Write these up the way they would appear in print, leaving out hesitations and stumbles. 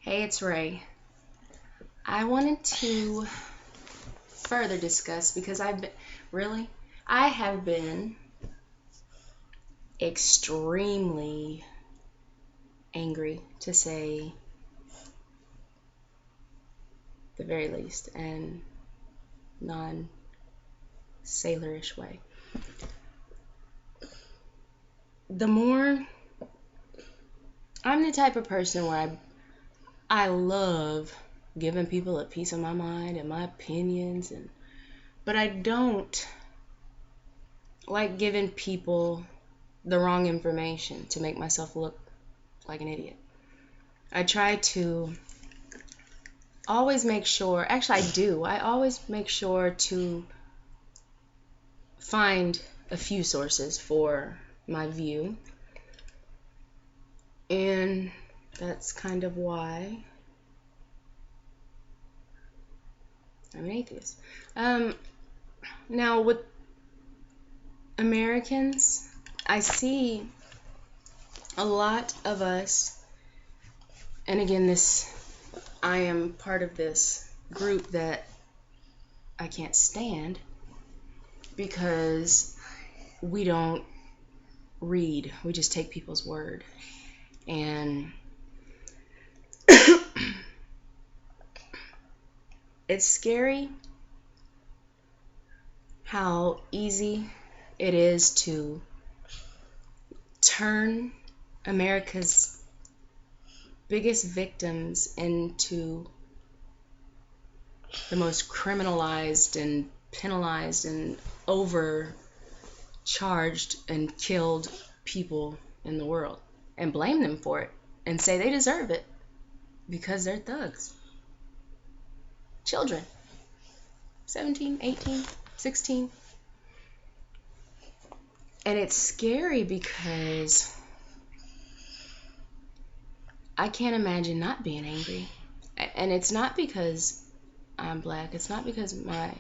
Hey, it's Ray. I wanted to further discuss because I have been extremely angry, to say the very least, and non-sailorish way. The more I'm the type of person where I love giving people a piece of my mind and my opinions, but I don't like giving people the wrong information to make myself look like an idiot. I try to always make sure, actually I do, I always make sure to find a few sources for my view, and that's kind of why I'm an atheist. Now with Americans, I see a lot of us, and again, I am part of this group that I can't stand because we don't read, we just take people's word. And it's scary how easy it is to turn America's biggest victims into the most criminalized and penalized and overcharged and killed people in the world, and blame them for it and say they deserve it because they're thugs. Children, 17, 18, 16. And it's scary because I can't imagine not being angry. And it's not because I'm black. It's not because my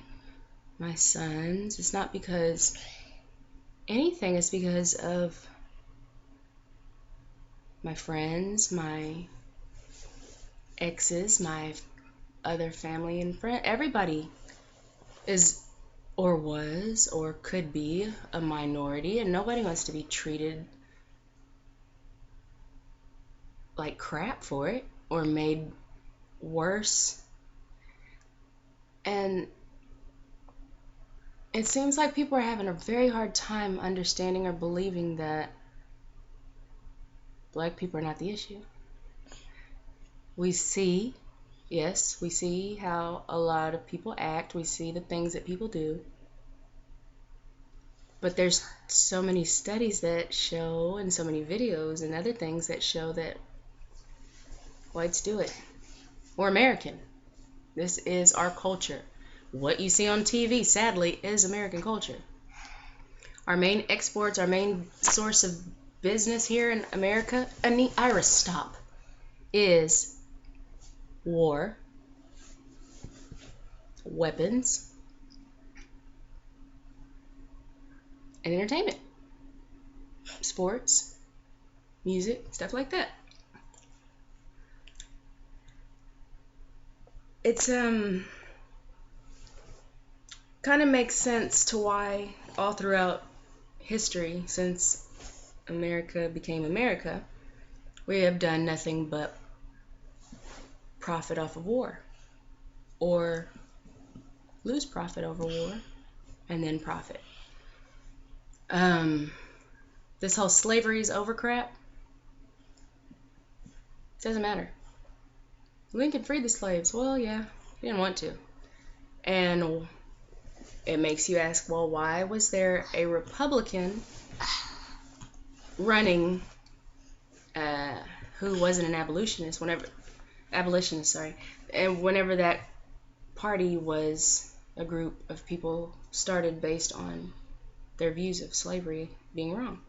sons. It's not because anything. It's because of my friends, my exes, my other family and friends. Everybody is or was or could be a minority, and nobody wants to be treated like crap for it or made worse. And it seems like people are having a very hard time understanding or believing that black people are not the issue. We see, yes, we see how a lot of people act, we see the things that people do, but there's so many studies that show, and so many videos and other things that show that whites do it. We're American. This is our culture. What you see on TV, sadly, is American culture. Our main exports, our main source of business here in America, Iris, stop, is war, weapons, and entertainment, sports, music, stuff like that. It's kind of makes sense to why all throughout history, since America became America, we have done nothing but profit off of war, or lose profit over war and then profit. This whole slavery is over crap. Doesn't matter. Lincoln freed the slaves. Well, yeah, he didn't want to. And it makes you ask, well, why was there a Republican running who wasn't an abolitionist, and whenever that party was a group of people started based on their views of slavery being wrong.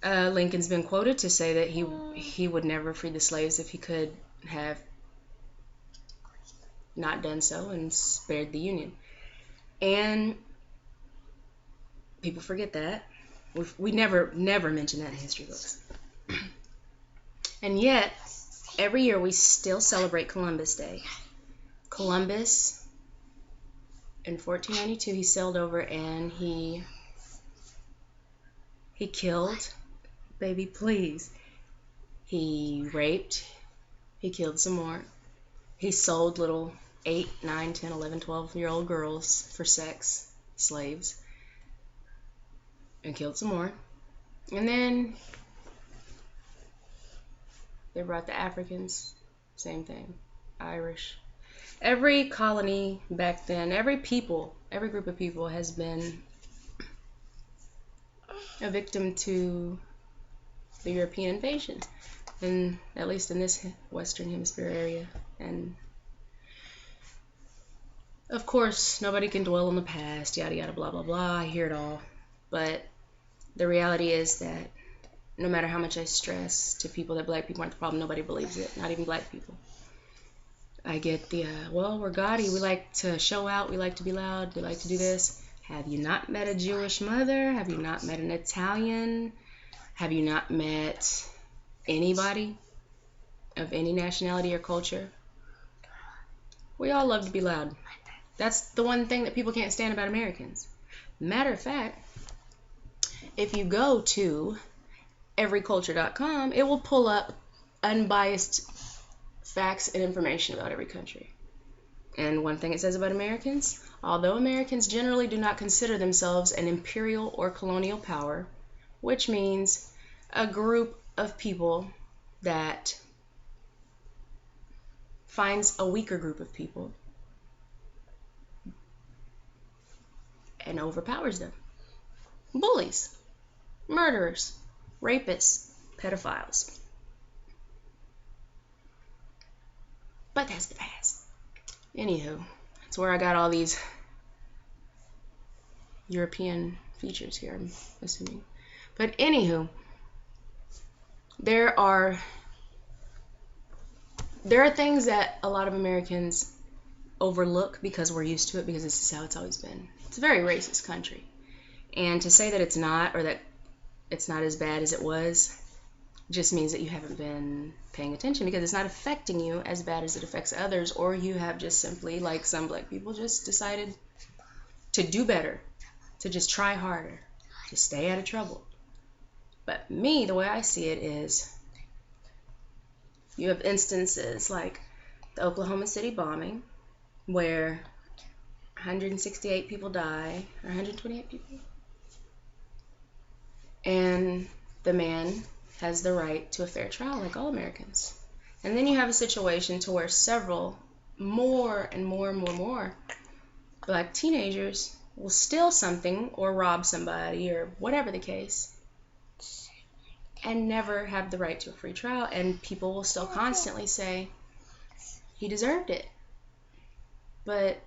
Lincoln's been quoted to say that he would never free the slaves if he could have not done so and spared the Union. And people forget that. We never mention that in history books. And yet, every year we still celebrate Columbus Day. Columbus, in 1492, he sailed over and he killed, baby, please. He raped, he killed some more. He sold little 8, 9, 10, 11, 12-year-old girls for sex, slaves, and killed some more. And then they brought the Africans, same thing, Irish. Every colony back then, every group of people has been a victim to the European invasion, and at least in this Western Hemisphere area. And of course, nobody can dwell on the past, yada yada, blah blah blah. I hear it all, but the reality is that no matter how much I stress to people that black people aren't the problem, nobody believes it, not even black people. I get the, well, we're gaudy, we like to show out, we like to be loud, we like to do this. Have you not met a Jewish mother? Have you not met an Italian? Have you not met anybody of any nationality or culture? We all love to be loud. That's the one thing that people can't stand about Americans. Matter of fact, if you go to everyculture.com, it will pull up unbiased facts and information about every country. And one thing it says about Americans, although Americans generally do not consider themselves an imperial or colonial power, which means a group of people that finds a weaker group of people and overpowers them. Bullies, murderers, rapists, pedophiles. But that's the past. Anywho, that's where I got all these European features here, I'm assuming. But anywho, there are things that a lot of Americans overlook because we're used to it, because this is how it's always been. It's a very racist country. And to say that it's not, or that it's not as bad as it was, just means that you haven't been paying attention, because it's not affecting you as bad as it affects others, or you have just simply, like some black people, just decided to do better, to just try harder, to stay out of trouble. But me, the way I see it is, you have instances like the Oklahoma City bombing, where 168 people die, or 128 people, and the man has the right to a fair trial like all Americans. And then you have a situation to where several more black teenagers will steal something or rob somebody or whatever the case and never have the right to a free trial, and people will still constantly say he deserved it. But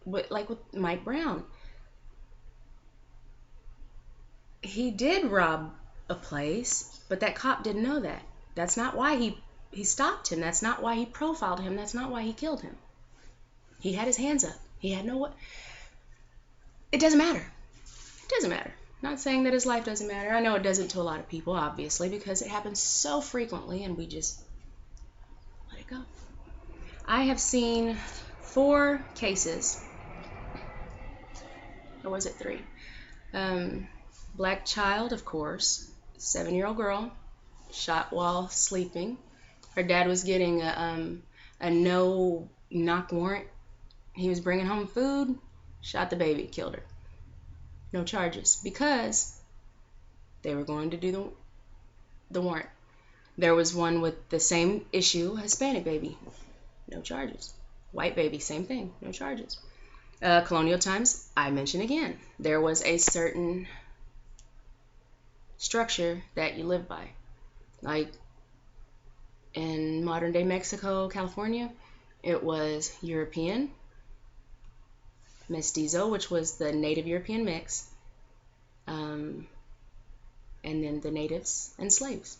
like with Mike Brown, he did rob a place, but that cop didn't know that. That's not why he stopped him. That's not why he profiled him. That's not why he killed him. He had his hands up. He had no... It doesn't matter. It doesn't matter. I'm not saying that his life doesn't matter. I know it doesn't to a lot of people, obviously, because it happens so frequently and we just let it go. I have seen 4 cases, or was it 3? Black child, of course, 7-year-old girl, shot while sleeping. Her dad was getting a no-knock warrant. He was bringing home food, shot the baby, killed her. No charges, because they were going to do the warrant. There was one with the same issue, Hispanic baby, no charges. White baby, same thing, no charges. Colonial times, I mention again, there was a certain structure that you live by. Like in modern day Mexico, California, it was European, mestizo, which was the native European mix, and then the natives and slaves.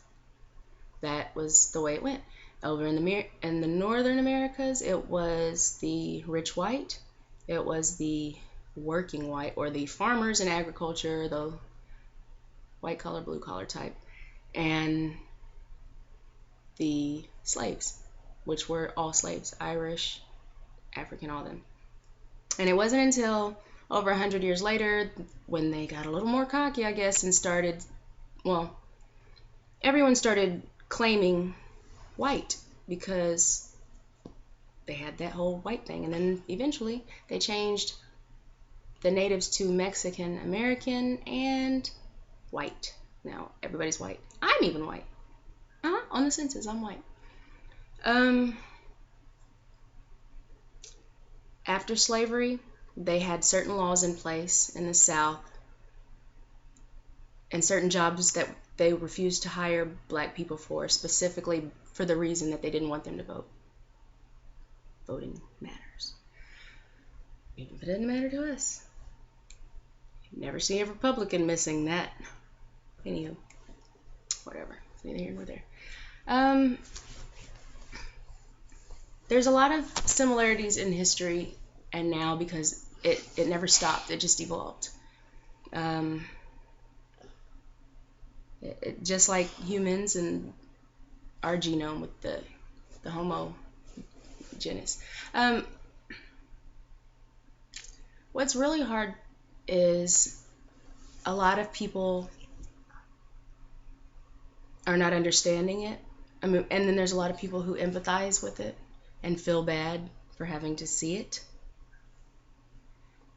That was the way it went. Over in the northern Americas, it was the rich white, it was the working white, or the farmers in agriculture, the white collar, blue collar type. And the slaves, which were all slaves, Irish, African, all them. And it wasn't until over 100 years later when they got a little more cocky, I guess, and started, well, everyone started claiming white because they had that whole white thing. And then eventually they changed the natives to Mexican American and white. Now everybody's white. I'm even white. On the census, I'm white. After slavery, they had certain laws in place in the South and certain jobs that they refused to hire black people for, specifically for the reason that they didn't want them to vote. Voting matters. Even if it didn't matter to us. You've never seen a Republican missing that. Anywho, whatever. It's neither here nor there. There's a lot of similarities in history and now because it never stopped. It just evolved. Just like humans and our genome with the Homo genus. What's really hard is a lot of people are not understanding it. And then there's a lot of people who empathize with it and feel bad for having to see it.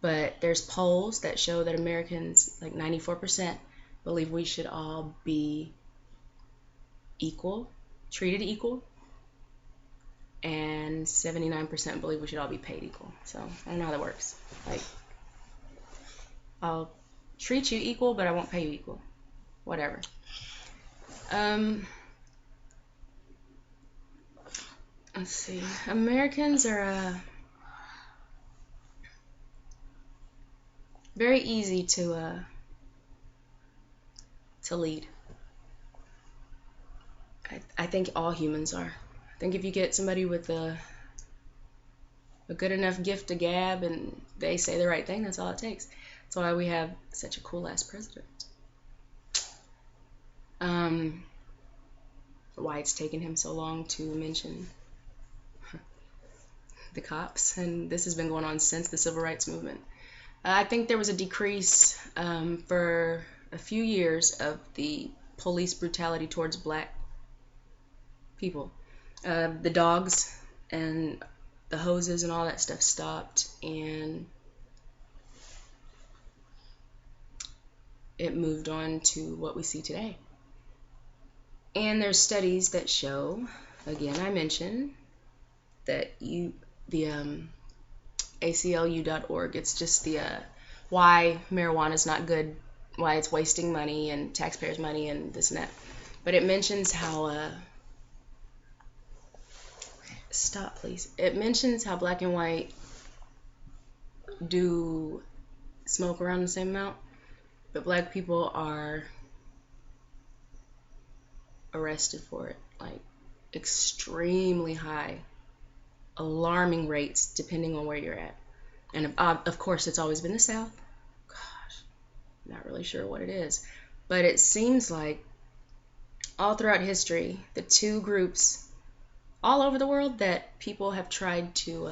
But there's polls that show that Americans, like 94%, believe we should all be equal, treated equal, and 79% believe we should all be paid equal. So I don't know how that works. Like, I'll treat you equal, but I won't pay you equal. Whatever. Let's see. Americans are very easy to lead. I think all humans are. I think if you get somebody with a good enough gift to gab and they say the right thing, that's all it takes. That's why we have such a cool ass president. Why it's taken him so long to mention the cops, and this has been going on since the Civil Rights Movement. I think there was a decrease for a few years of the police brutality towards black people. The dogs and the hoses and all that stuff stopped, and it moved on to what we see today. And there's studies that show, again, I mentioned that the ACLU.org, it's just the why marijuana is not good, why it's wasting money and taxpayers' money and this and that. But it mentions how stop, please. It mentions how black and white do smoke around the same amount, but black people are arrested for it, like extremely high, alarming rates depending on where you're at. And of course, it's always been the South. Gosh, not really sure what it is, but it seems like all throughout history, the two groups all over the world that people have tried to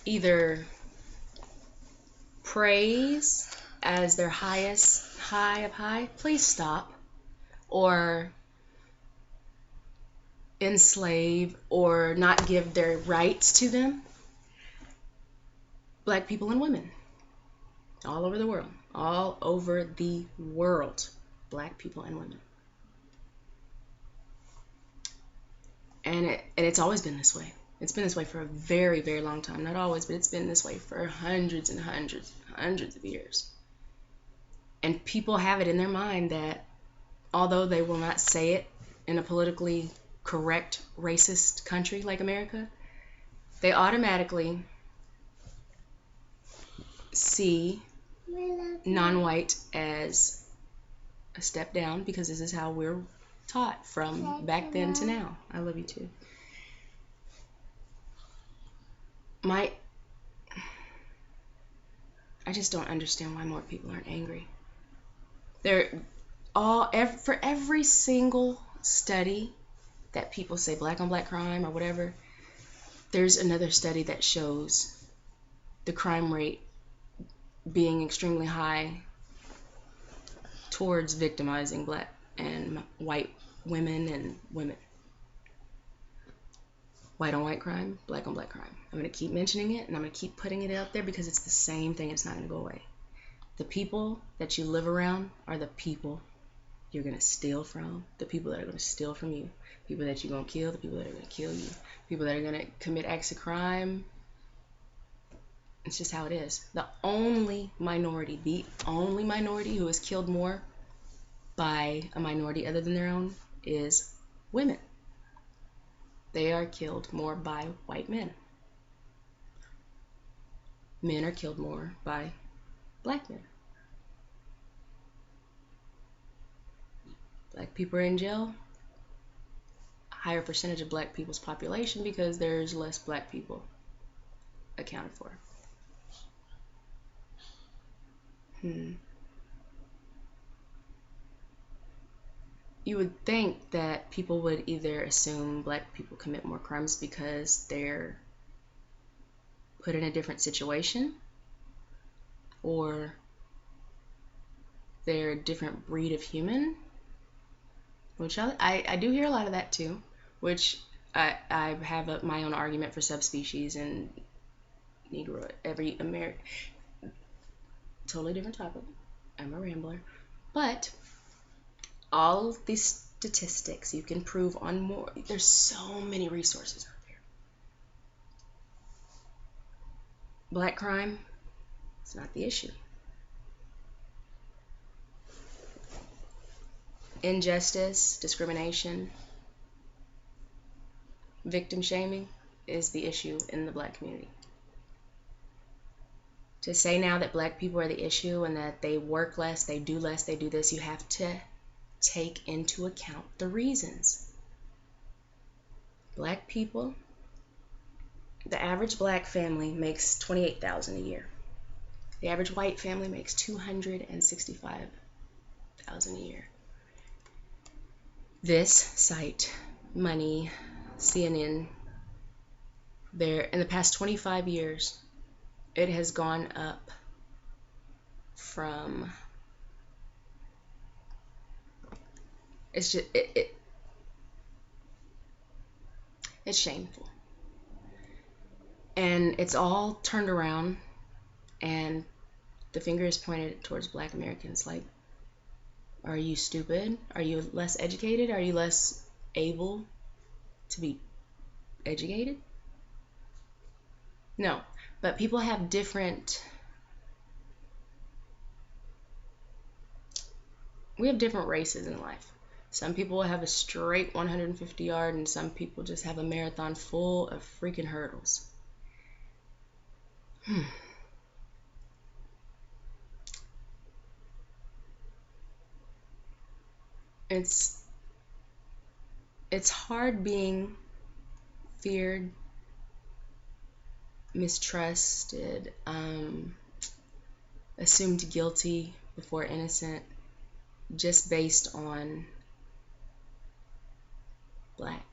either praise as their highest high of high, please stop, or enslave or not give their rights to them, black people and women all over the world, black people and women. And it's always been this way. It's been this way for a very, very long time. Not always, but it's been this way for hundreds and hundreds of years. And people have it in their mind that although they will not say it in a politically correct, racist country like America, they automatically see non-white as a step down because this is how we're taught from back then to now. I love you too. I just don't understand why more people aren't angry. For every single study that people say black on black crime or whatever, there's another study that shows the crime rate being extremely high towards victimizing black and white women and women. White on white crime, black on black crime. I'm going to keep mentioning it, and I'm going to keep putting it out there because it's the same thing. It's not going to go away. The people that you live around are the people you're going to steal from, the people that are going to steal from you, people that you're going to kill, the people that are going to kill you, people that are going to commit acts of crime. It's just how it is. The only minority who is killed more by a minority other than their own is women. They are killed more by white men. Men are killed more by black men. Black people are in jail. A higher percentage of black people's population because there's less black people accounted for. You would think that people would either assume black people commit more crimes because they're put in a different situation, or they're a different breed of human, which I do hear a lot of that too, which I have my own argument for subspecies and Negro, every American. Totally different topic. I'm a rambler. But all these statistics you can prove on more. There's so many resources out there. Black crime, it's not the issue. Injustice, discrimination, victim shaming is the issue in the black community. To say now that black people are the issue and that they work less, they do this, you have to take into account the reasons. Black people, the average black family makes $28,000 a year. The average white family makes $265,000 a year. This site, Money, CNN, in the past 25 years, it has gone up from, it's just, it's shameful. And it's all turned around, and the finger is pointed towards black Americans. Like, are you stupid? Are you less educated? Are you less able to be educated? No, but people have we have different races in life. Some people have a straight 150 yard, and some people just have a marathon full of freaking hurdles. It's hard being feared, mistrusted, assumed guilty before innocent, just based on black.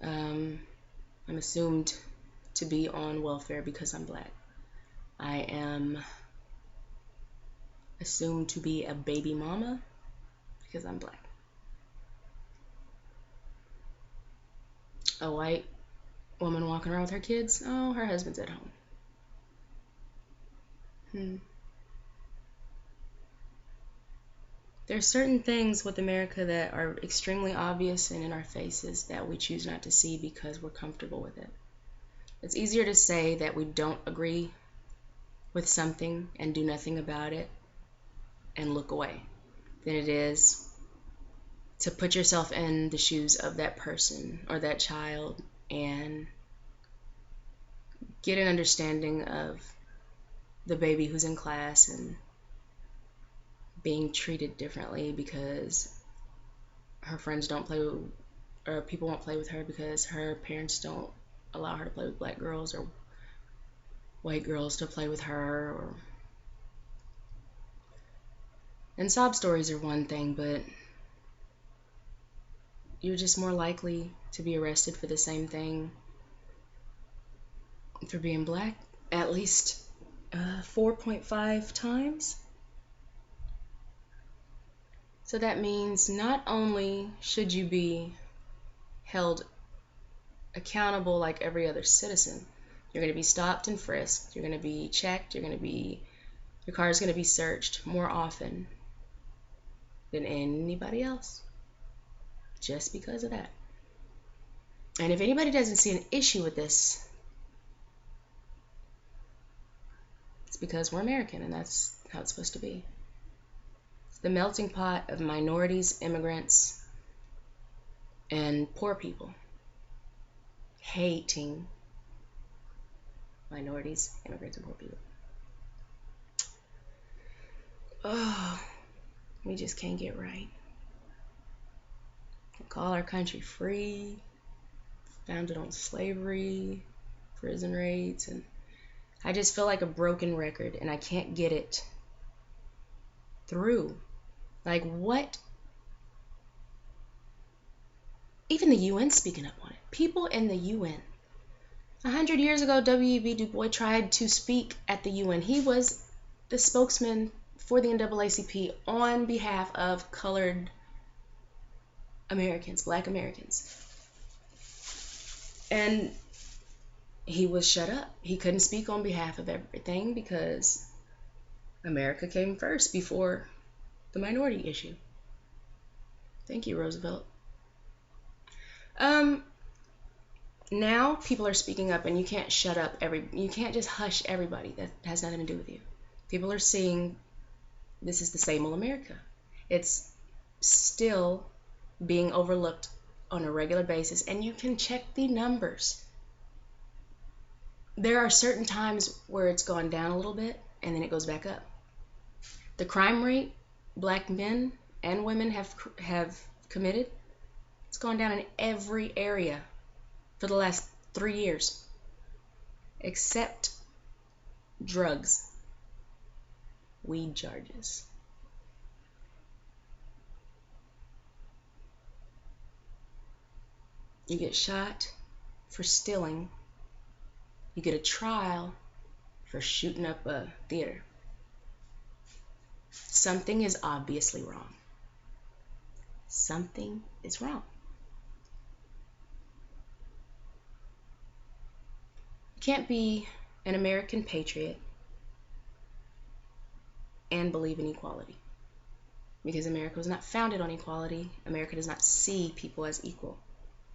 I'm assumed to be on welfare because I'm black. I am assumed to be a baby mama because I'm black. A white woman walking around with her kids, oh, her husband's at home. There are certain things with America that are extremely obvious and in our faces that we choose not to see because we're comfortable with it. It's easier to say that we don't agree with something and do nothing about it and look away than it is to put yourself in the shoes of that person or that child and get an understanding of the baby who's in class and being treated differently because her friends don't play with, or people won't play with her because her parents don't allow her to play with black girls or white girls to play with her. And sob stories are one thing, but you're just more likely to be arrested for the same thing for being black at least 4.5 times. So that means not only should you be held accountable like every other citizen, you're going to be stopped and frisked, you're going to be checked, your car is going to be searched more often than anybody else, just because of that. And if anybody doesn't see an issue with this, it's because we're American, and that's how it's supposed to be. It's the melting pot of minorities, immigrants, and poor people. Hating minorities, immigrants, and poor people. Oh, we just can't get right. We call our country free, founded on slavery, prison raids, and I just feel like a broken record, and I can't get it through. Like, what? Even the UN speaking up on it. People in the UN. 100 years ago, W.E.B. Du Bois tried to speak at the UN. He was the spokesman for the NAACP on behalf of colored Americans, black Americans. And he was shut up. He couldn't speak on behalf of everything because America came first before the minority issue. Thank you, Roosevelt. Now people are speaking up, and you can't shut up you can't just hush everybody. That has nothing to do with you. People are seeing this is the same old America. It's still being overlooked on a regular basis, and you can check the numbers. There are certain times where it's gone down a little bit, and then it goes back up. The crime rate black men and women have committed, it's gone down in every area for the last 3 years, except drugs, weed charges. You get shot for stealing. You get a trial for shooting up a theater. Something is obviously wrong. Something is wrong. You can't be an American patriot and believe in equality, because America was not founded on equality. America does not see people as equal.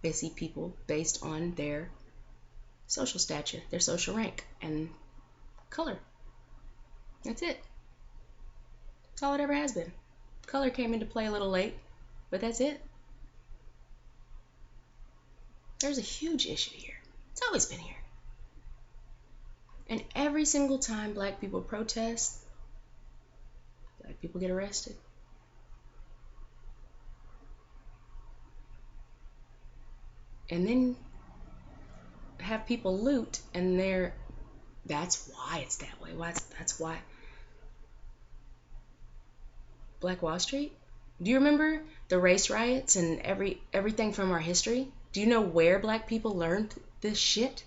They see people based on their social stature, their social rank, and color. That's it. That's all it ever has been. Color came into play a little late, but that's it. There's a huge issue here. It's always been here. And every single time black people protest, black people get arrested. And then have people loot, and that's why it's that way. That's why. Black Wall Street? Do you remember the race riots and everything from our history? Do you know where black people learned this shit?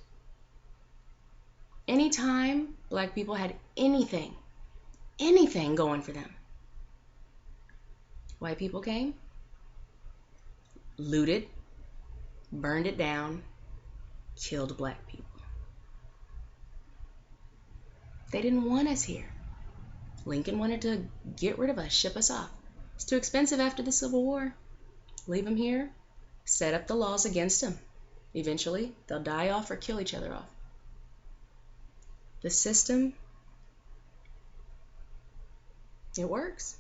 Anytime black people had anything going for them, white people came, looted, burned it down, killed black people. They didn't want us here. Lincoln wanted to get rid of us, ship us off. It's too expensive after the Civil War. Leave them here, set up the laws against them. Eventually, they'll die off or kill each other off. The system, it works.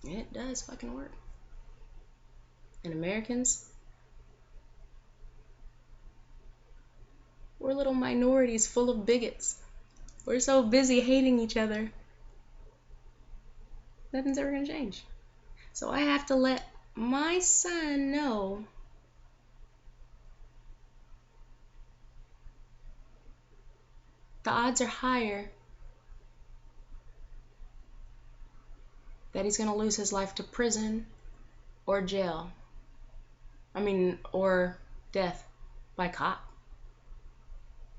It does fucking work. And Americans, we're little minorities full of bigots. We're so busy hating each other. Nothing's ever going to change. So I have to let my son know the odds are higher that he's going to lose his life to prison or jail. Or death by cop.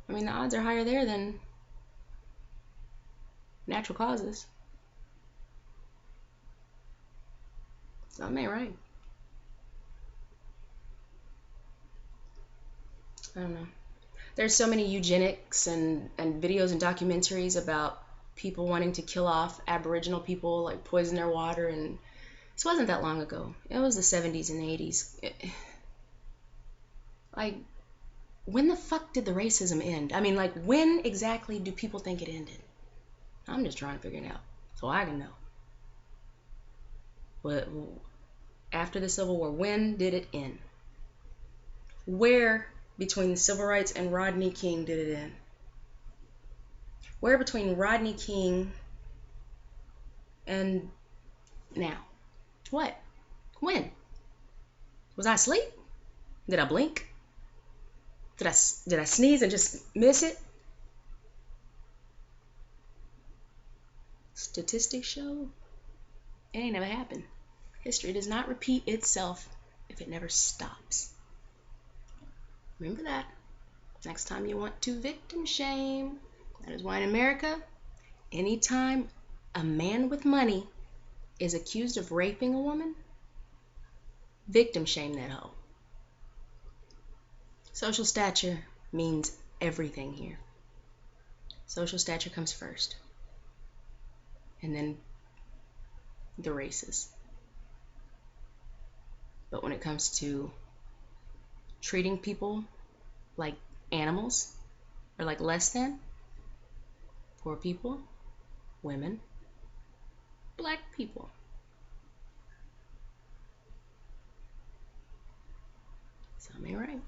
The odds are higher there than natural causes. Something ain't right. I don't know. There's so many eugenics and videos and documentaries about people wanting to kill off Aboriginal people, like poison their water, and this wasn't that long ago. It was the 70s and 80s. Like, when the fuck did the racism end? When exactly do people think it ended? I'm just trying to figure it out so I can know. But after the Civil War, when did it end? Where between the Civil Rights and Rodney King did it end? Where between Rodney King and now? What? When? Was I asleep? Did I blink? Did I sneeze and just miss it? Statistics show it ain't never happened. History does not repeat itself if it never stops. Remember that. Next time you want to victim shame. That is why in America, anytime a man with money is accused of raping a woman, victim shame that hoe. Social stature means everything here. Social stature comes first. And then the races. But when it comes to treating people like animals or like less than, poor people, women, black people, something ain't right.